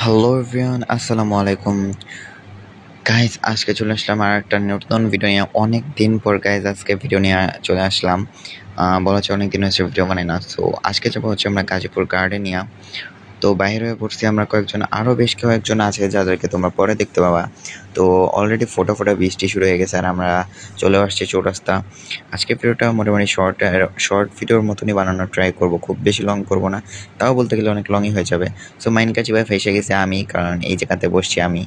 Hello everyone, আসসালামু আলাইকুম guys. আজকে চলে আসলাম আর একটা নতুন ভিডিও নিয়ে। অনেক দিন পর গাইজ আজকে ভিডিও নিয়ে চলে আসলাম। বলা হচ্ছে অনেক দিন হচ্ছে ভিডিও বানাই না। সো আজকে যাবো হচ্ছে আমরা গাজীপুর গার্ডেনিয়া। তো বাইরে হয়ে পড়ছি আমরা কয়েকজন, আরও বেশ কয়েকজন আছে যাদেরকে তোমরা পরে দেখতে পাবা। তো অলরেডি ফোটা বৃষ্টি শুরু হয়ে গেছে আর আমরা চলে আসছি চৌরাস্তা। আজকে ভিডিওটা মোটামুটি শর্ট ভিডিওর মতনই বানানোর ট্রাই করব, খুব বেশি লং করব না, তাও বলতে গেলে অনেক লংই হয়ে যাবে। সো মাইন কাছে ফেসে গেছে আমি, কারণ এই জায়গাতে বসছি আমি।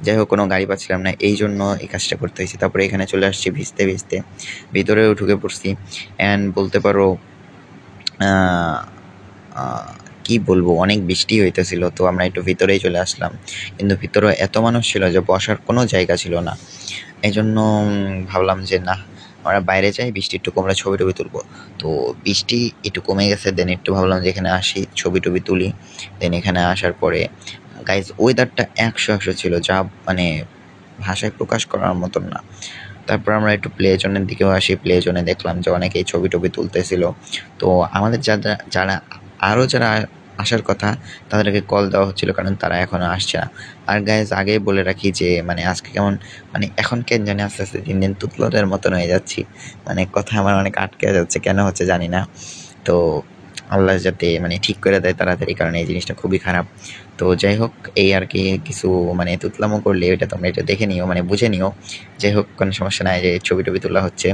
যাই হোক, কোনো গাড়ি পাচ্ছিলাম না, এই জন্য এই কাজটা করতে হয়েছে। তারপরে এখানে চলে আসছি ভিজতে ভিজতে, ভিতরেও ঢুকে পড়ছি। অ্যান্ড বলতে পারো কি বলবো, অনেক বৃষ্টি হইতেছিল। তো আমরা একটু ভিতরেই চলে আসলাম, কিন্তু ভিতরে এত মানুষ ছিল যে বসার কোনো জায়গা ছিল না। এই জন্য ভাবলাম যে না, আমরা বাইরে যাই, বৃষ্টি একটু কমলে ছবি টবি তুলবো। তো বৃষ্টি একটু কমে গেছে, দেন একটু ভাবলাম যে এখানে আসি, ছবি টবি তুলি। দেন এখানে আসার পরে গাইজ ওয়েদারটা 100 ছিল, যা মানে ভাষায় প্রকাশ করার মতন না। তারপর আমরা একটু প্লে জোনের দিকেও আসি। প্লে জোনে দেখলাম যে অনেকেই ছবি টবি তুলতেছিল। তো আমাদের যারা আসার কথা তাদেরকে কল দেওয়া হচ্ছিল, কারণ তারা এখনও আসছে না। আর গাইজ আগেই বলে রাখি যে আজকে কেমন এখন কেন জানি আস্তে আস্তে দিন দিন তুতলদের মতন হয়ে যাচ্ছি। কথা আমার অনেক আটকে যাচ্ছে, কেন হচ্ছে জানি না। তো আল্লাহ যাতে ঠিক করে দেয় তাড়াতাড়ি, কারণ এই জিনিসটা খুবই খারাপ। তো যাই হোক, এই আর কি কিছু তুতলামো করলে এটা তোমরা এটা দেখে নিও, বুঝে নিও। যাই হোক, কোনো সমস্যা নাই, যে ছবি টবি তোলা হচ্ছে।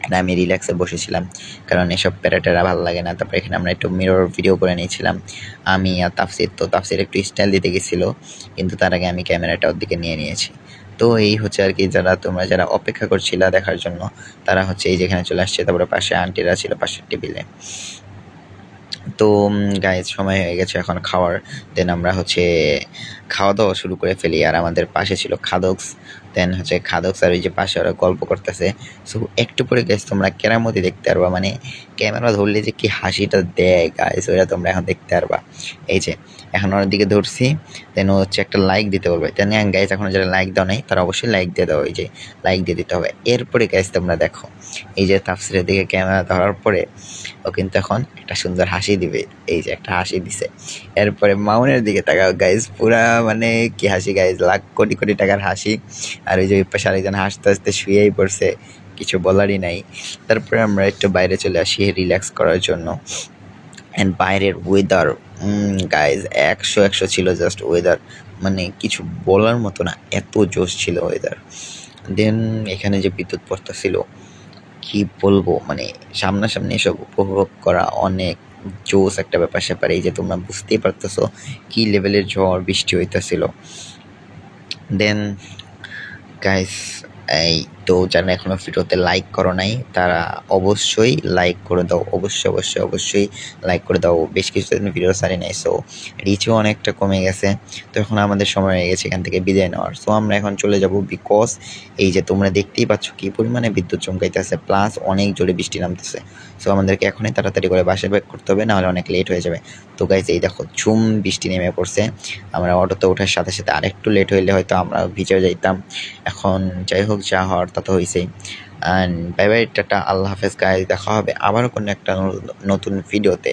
এটা আমি রিল্যাক্সে বসেছিলাম, কারণ এসব প্যারাটেরা ভালো লাগে না। তারপরে এখানে আমরা একটু মিরর ভিডিও করে নিয়েছিলাম, আমি আর তাফসির। তো তাফসির একটু স্টাইল দিতে গেছিলো, কিন্তু তার আগে আমি ক্যামেরাটা ওর দিকে নিয়ে নিয়েছি। তো এই হচ্ছে আর কি, যারা অপেক্ষা করছিলা দেখার জন্য, তারা হচ্ছে এই যেখানে চলে আসছে। তারপরে পাশে আন্টিরা ছিল পাশের টেবিলে। তো গাইজ সময় হয়ে গেছে এখন খাওয়ার। দেন আমরা হচ্ছে খাওয়া দাওয়া শুরু করে ফেলি। আর আমাদের পাশে ছিল খাদকস। দেন হচ্ছে খাদকস আর ওই যে পাশে ওরা গল্প করতেছে। সো একটু পরে গাইজ তোমরা কেরামতি দেখতে পারবা, ক্যামেরা ধরলে যে কি হাসিটা দেয় গাইজ, ওইটা তোমরা এখন দেখতে পারবা। এই যে এখন ওর দিকে ধরছি, দেন ও হচ্ছে একটা লাইক দিতে বলবে। দেন গাইজ এখন যারা লাইক দাও নাই তারা অবশ্যই লাইক দিয়ে দাও, এই যে লাইক দিয়ে দিতে হবে। এরপরে গাইজ তোমরা দেখো, এই যে তাফসিরের দিকে ক্যামেরা ধরার পরে ও কিন্তু এখন একটা সুন্দর হাসি দিবে। এই যে একটা হাসি দিছে। এরপরে মাউনের দিকে তাকাও গাইজ, পুরা কি হাসি গাইজ, লাখ কোটি কোটি টাকার হাসি। আর ওই যে ওই পাশে আরেকজন হাসতে হাসতে শুয়েই পড়ছে, কিছু বলারই নাই। তারপরে আমরা একটু বাইরে চলে আসি রিল্যাক্স করার জন্য। অ্যান্ড বাইরের ওয়েদার গাইজ 100 ছিল, জাস্ট ওয়েদার কিছু বলার মতো না, এত জোশ ছিল ওয়েদার। দেন এখানে যে বিদ্যুৎ পড়তেছিল, কি বলবো, সামনাসামনি এসব উপভোগ করা অনেক জোস একটা ব্যাপার স্যাপার। এই যে তোমরা বুঝতেই পারতেছো কি লেভেলের ঝড় বৃষ্টি হইতেছিল। দেন গাইস, এই তো যারা এখনো ভিডিওতে লাইক করো নাই তারা অবশ্যই লাইক করে দাও, অবশ্যই লাইক করে দাও। বেশ কিছুদিন ভিডিও সারি নাই, সো রিচও অনেকটা কমে গেছে। তো এখন আমাদের সময় হয়ে গেছে এখান থেকে বিদায় নেওয়ার। সো আমরা এখন চলে যাব, বিকজ এই যে তোমরা দেখতেই পাচ্ছ কি পরিমাণে বিদ্যুৎ চমকাইতেছে, প্লাস অনেক জোরে বৃষ্টি নামতেছে। সো আমাদেরকে এখনই তাড়াতাড়ি করে বাসায় ব্যাক করতে হবে, নাহলে অনেক লেট হয়ে যাবে। তো গাইজ এই দেখো ঝুম বৃষ্টি নেমে পড়ছে। আমরা অটোতে ওঠার সাথে সাথে আরেকটু লেট হইলে হয়তো আমরা ভিজে যাইতাম। এখন যাই হোক, যা হওয়ার তা তো হয়েছেই। অ্যান্ড বাই বাই, টাটা, আল্লাহ হাফেজ গাইজ। দেখা হবে আবারও কোনো একটা নতুন ভিডিওতে।